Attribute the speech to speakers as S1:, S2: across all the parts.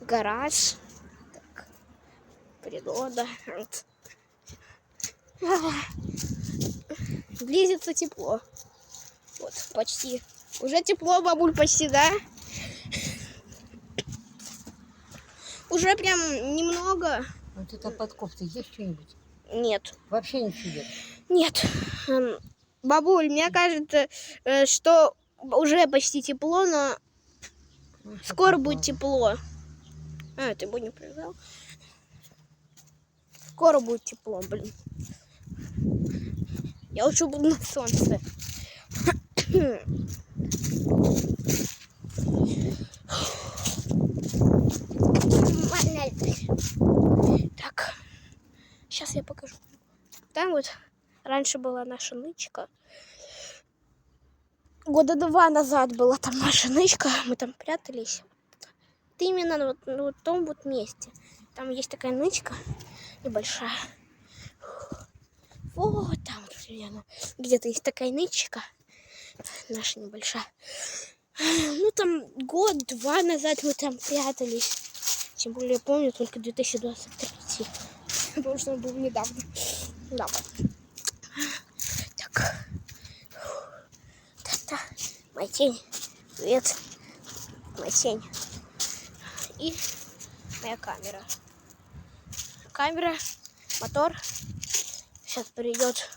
S1: гараж. Так, природа. Вот. Близится тепло. Вот, почти. Уже тепло, бабуль, почти, да? Уже прям немного.
S2: Вот это под кофтой есть что-нибудь?
S1: Нет.
S2: Вообще ничего нет?
S1: Нет. Бабуль, мне кажется, что уже почти тепло, но скоро будет тепло. Ты бы не привязал? Скоро будет тепло, блин. Я лучше буду на солнце. Так, сейчас я покажу. Там вот раньше была наша нычка. Года 2 назад была там наша нычка. Мы там прятались. Это именно вот в том вот месте. Там есть такая нычка небольшая. Вот там где-то есть такая нычка. Наша небольшая. Ну там год-два назад мы там прятались. Тем более я помню только 2023. Потому что он был недавно. Да. Так. Да-да. Моя тень. Привет. Моя тень. И моя камера. Камера, мотор. Сейчас придет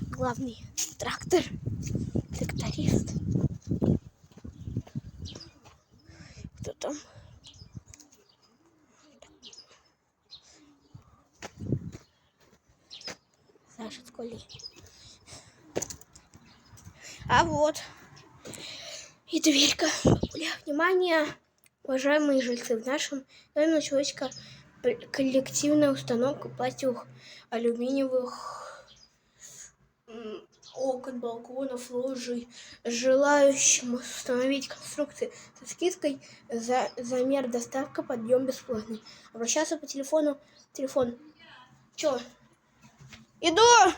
S1: главный тракторист. Кто там? Саша с Колей. А вот и дверька. Внимание, уважаемые жильцы, в нашем доме началась коллективная установка пластиковых, алюминиевых окон, балконов, ложей. Желающим установить конструкции со скидкой замер, доставка, подъем бесплатный. Обращаться по телефону. Телефон. Чё? Иду!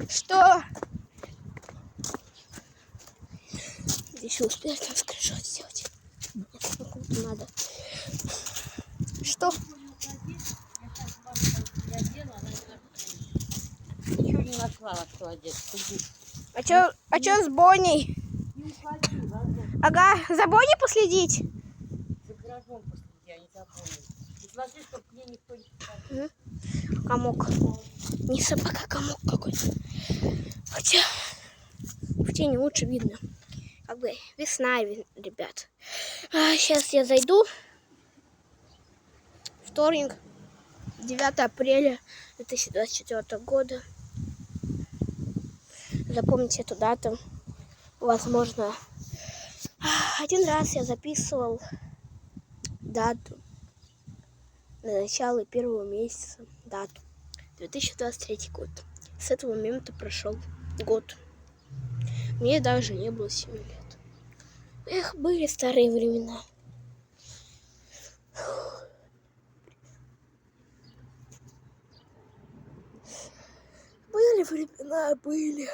S1: Что? Здесь успею там скриншот сделать. Нет, надо. Что?
S2: Ничего не нашла, что одет.
S1: А чё с Боней?
S2: Не уходи, ладно?
S1: Ага, за Боней последить?
S2: За гаражом последи, а не за Боней. И смотри, чтобы к ней никто не подходил.
S1: Комок. Не собака, комок какой-то. Хотя в тени лучше видно. Как бы весна, ребят. Сейчас я зайду. Вторник, 9 апреля 2024 года. Запомните эту дату. Возможно, один раз я записывал дату на начало первого месяца. Дату. 2023 год. С этого момента прошел год. Мне даже не было 7 лет. Эх, были старые времена. Были времена, были.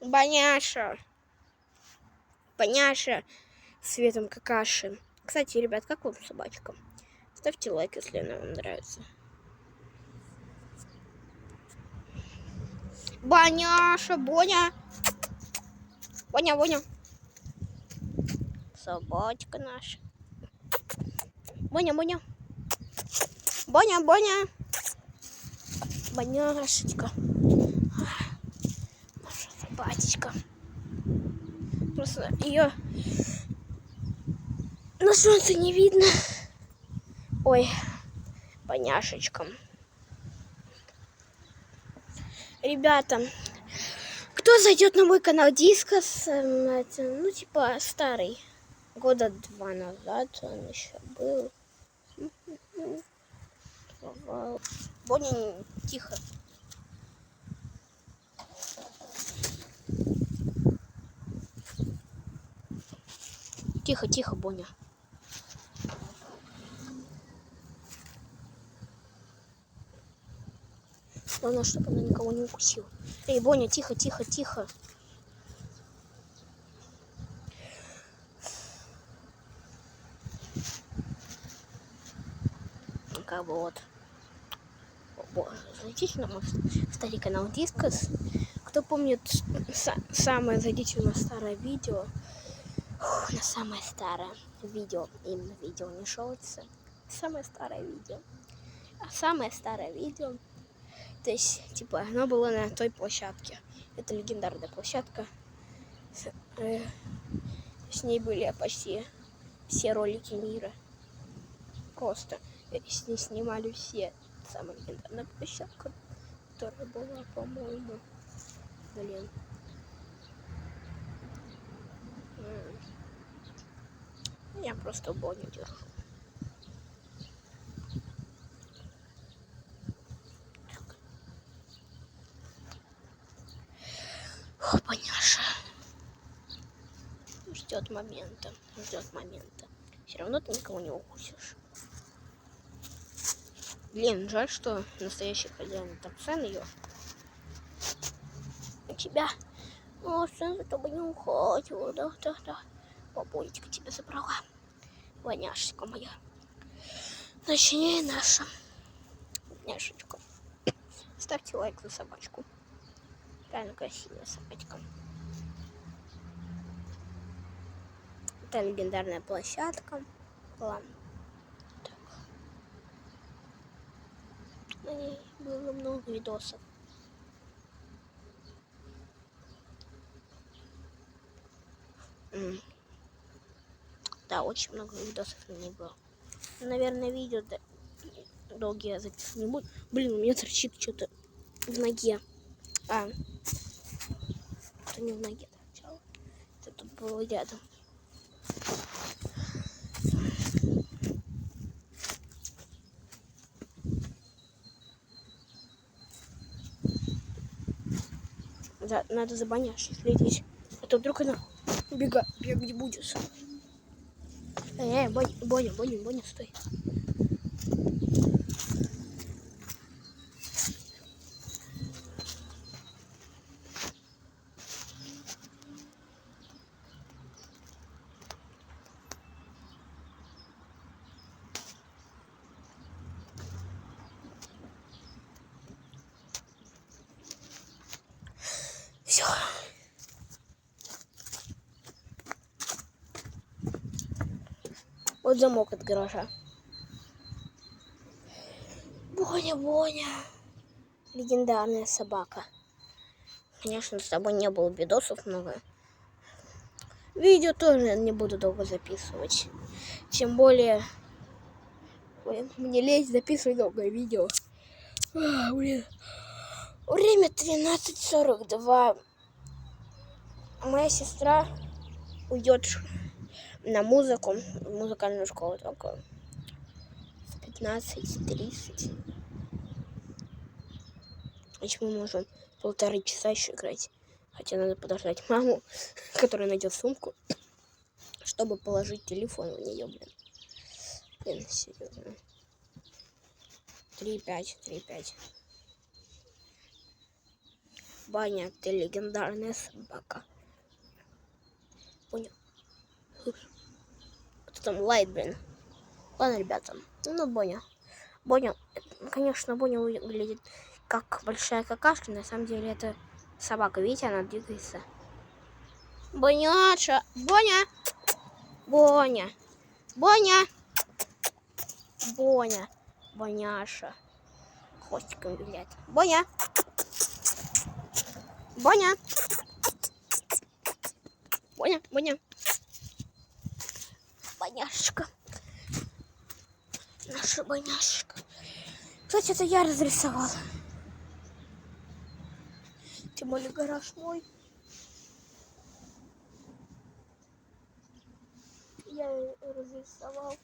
S1: Боняша. Боняша. Светом какаши. Кстати, ребят, как вам собачка? Ставьте лайк, если она вам нравится. Боняша, Боня. Боня, Боня. Собачка наша. Боня, Боня. Боня, Боня. Боняшечка. Наша собачка. Просто ее на солнце не видно. Ой, Боняшечка. Ребята, кто зайдет на мой канал Дискос, ну типа старый, года 2 назад он еще был. Боня, тихо. Тихо, тихо, Боня. Главное, чтобы она никого не укусила. Эй, Боня, тихо, тихо, тихо. как бы вот. О, боже, зайдите на мой старый канал Дискос. Кто помнит самое, зайдите на старое видео. На самое старое видео. Именно видео, не шоутся. Самое старое видео. А самое старое видео, то есть, типа, оно было на той площадке. Это легендарная площадка. С ней были почти все ролики мира. Просто с ней снимали все. Самая легендарная площадка, которая была, по-моему. Блин. Я просто Боню держу. О, Боняша. Ждет момента. Все равно ты никого не укусишь. Блин, жаль, что настоящий хозяин Таксен ее. У тебя. О, сын за тобой не уходил. Да. Бабулечка тебя забрала. Боняшечка моя. Точнее, наша. Няшечка. Ставьте лайк за собачку. Реально красивая собачка. Это легендарная площадка. Ладно. Так. На ней было много видосов. Да, очень много видосов на ней было. Наверное, видео долгие я записывать не буду. Блин, у меня торчит что-то в ноге. Это не в ноге торчало. Это тут было рядом. Да, надо за Боняшей следить. А то вдруг она бегать будешь. Боня, стой. Все. Вот замок от гаража. Боня. Легендарная собака. Конечно, с тобой не было видосов много. Видео тоже не буду долго записывать. Тем более, мне лень записывать долгое видео. Блин. Время 13:42. Моя сестра уйдет на музыку, в музыкальную школу только в 15:30. Значит, мы можем 1,5 часа еще играть. Хотя надо подождать маму, которая найдет сумку, чтобы положить телефон в нее, блин, серьезно. 3:5. Баня, ты легендарная собака. Понял? Кто там лайт, блин? Ладно, ребята. Ну, Боня, конечно, Боня выглядит как большая какашка. На самом деле это собака. Видите, она двигается. Боняша! Боня! Боняша. Хвостиком виляет. Боня! Боняшечка. Наша Боняшечка. Кстати, это я разрисовала. Тем более гараж мой. Я разрисовал.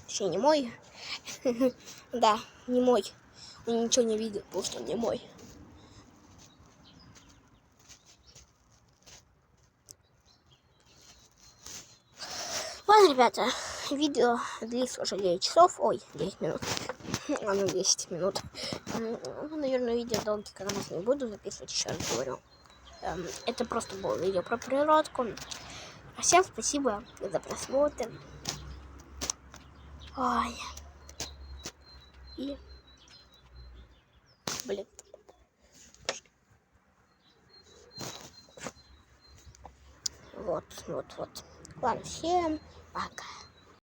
S1: Вообще не мой. Да, не мой. Он ничего не видит, потому что он не мой. Ладно, ребята, видео длится уже 9 часов. Ой, 9 минут. Оно 10 минут. Наверное, видео долгий канал не буду записывать, еще раз говорю. Это просто было видео про природку. А всем спасибо за просмотр. Ой. И... Блин. Вот. Ладно, всем пока.